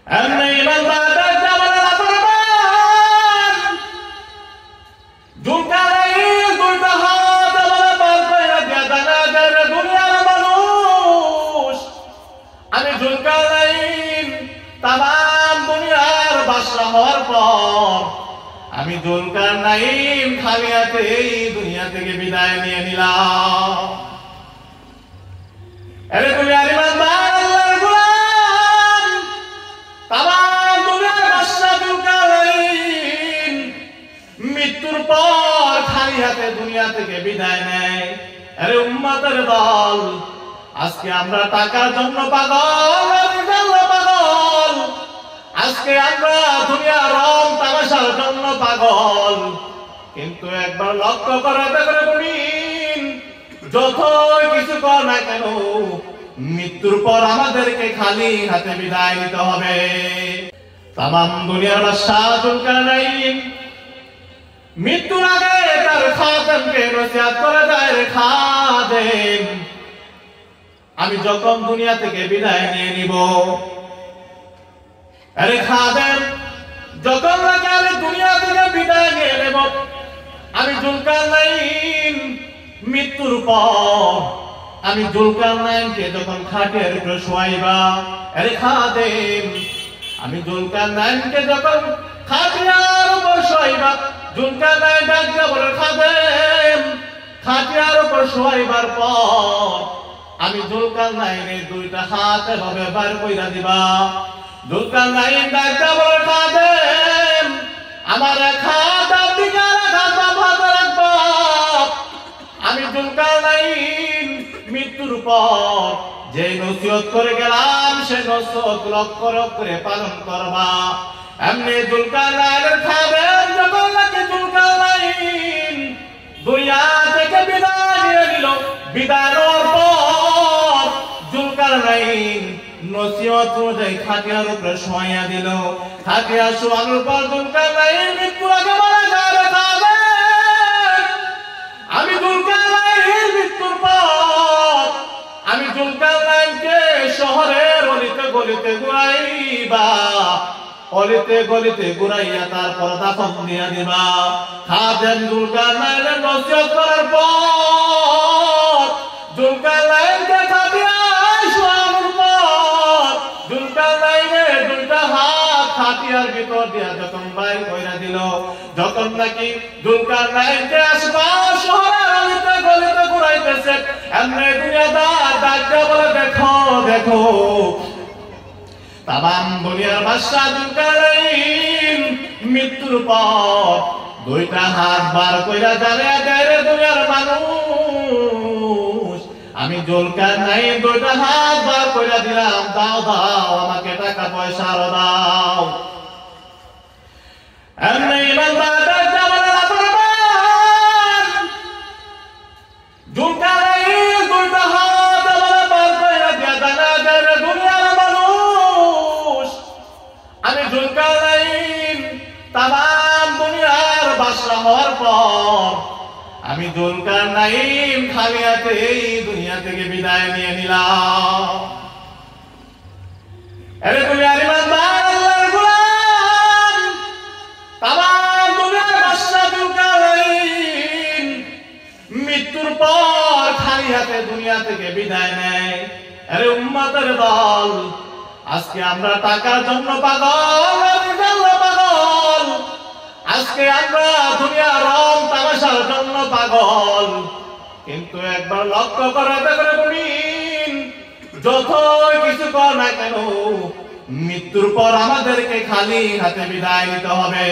এমনি ইমানদারদের জামানের আপরমান জুলকারাই দুইটা হাত আমার পার কইরা দিয়া জানাজার দুনিয়ার মানুষ আমি জুলকারাইন তামাম দুনিয়ার বাদশা হওয়ার পর আমি জুলকারনাইন খালি হাতে এই দুনিয়া থেকে বিদায় নিয়ে নিলাম। আরে দুনিয়ার ইমানদার আল্লাহর গোলাম তামাম দুনিয়ার বাদশা জুলকারনাইন মৃত্যুর পর খালি হাতে দুনিয়া থেকে বিদায় নেয়। আরে উম্মতের দল, আজকে আমরা টাকার জন্য পাগল, পাগল, আজকে আমরা দুনিয়ার রং তামাশার জন্য পাগল। কিন্তু একবার লক্ষ্য করে দেখবেন, যতই কিছু কর না কেন মৃত্যুর পর আমাদেরকে খালি হাতে বিদায় নিতে হবে। তামাম দুনিয়ার বাদশাহ জুলকারনাইন মৃত্যুর আগে তার খাদেমকে নসিহত করে দেয়, রে খাদেম, আমি যখন দুনিয়া থেকে বিদায় নিয়ে নিব, আরে খাদেম যখন আমি দুনিয়া থেকে বিদায় নিয়ে নেব, আমি জুলকারনাইন মৃত্যুর পর আমি জুলকারনাইনকে যখন খাটের উপরে শোয়াইবা, আরে খাদেম আমি জুলকারনাইনকে যখন খাটিয়ার উপর শোয়াইবা, জুলকারনাইন ডাকতে বলে, খাদেম খাটিয়ার উপর শোয়াইবার পর আমি জুলকারনাইনের দুইটা হাত এভাবে বার কইরা দিবা। জুলকারনাইন ডাকতে বলে, খাদেম আমার এক হাত আপনি কার হাত হাতে রাখবা। আমি জুলকারনাইন মৃত্যুর পর যে নসিহত করে গেলাম সে নসিহত লক্ষ্য করে পালন করবা। এমনি জুলকারনাইনের খাদেম যখন নাকি জুলকারনাইন দুনিয়া থেকে বিদায় নিয়ে নিল, বিদায় নেওয়ার পর জুলকারনাইন নসিহত অনুযায়ী খাটিয়ার উপরে শোয়াইয়া দিল। খাটিয়া শোয়ানোর পর জুলকারনাইন মৃত্যুর আগে মারা যায়। আমি জুলকারনাইন মৃত্যুর পর আমি জুলকারনাইনকে শহরের অলিতে গলিতে ঘুরাইবা, অলিতে গলিতে ঘুরাইয়া তারপর দাফন দিয়া দিবা। খাদেম জুলকারনাইনের নসিহত করার পর জুলকারনাইনকে খাটিয়া শোয়ানোর পর জুলকারনাইনের দুইটা হাত খাটিয়ার ভিতর দিয়া যখন বাইর কইরা দিল, যখন নাকি জুলকারনাইনকে আসবা শহরের অলিতে গলিতে ঘুরাইতেছে, এমনি দুনিয়াদার ডাকতে বলে, দেখো দেখো তামাম দুনিয়ার বাদশা জুলকারনাইন মৃত্যুর পর দুইটা হাত বার কইরা জানায়া দেয়, রে দুনিয়ার মানুষ আমি জুলকারনাইন দুইটা হাত বার কইরা দিলাম, দাও দাও আমাকে টাকা পয়সা আরো দাও। এমনি ইমানদারদের জামানের আপরমান জুলকারনাইন দুইটা হাত আমার বার কইরা দিয়া জানায়া দেয়, দুনিয়ার মানুষ আমি জুলকারনাইন তামাম দুনিয়ার বাদশা হওয়ার পর আমি জুলকারনাইন খালি হাতে এই দুনিয়া থেকে বিদায় নিয়ে নিলাম। আরে দুনিয়ার ইমানদার আল্লাহর গোলাম তামাম দুনিয়ার বাদশা জুলকারনাইন মৃত্যুর পর খালি হাতে দুনিয়া থেকে বিদায় নেয়। আরে উম্মতের দল, আজকে আমরা টাকার জন্য পাগল, পাগল, আজকে আমরা দুনিয়ার রং তামাশার জন্য পাগল। কিন্তু একবার লক্ষ্য করে দেখবেন, যতই কিছু কর না কেন মৃত্যুর পর আমাদেরকে খালি হাতে বিদায় নিতে হবে।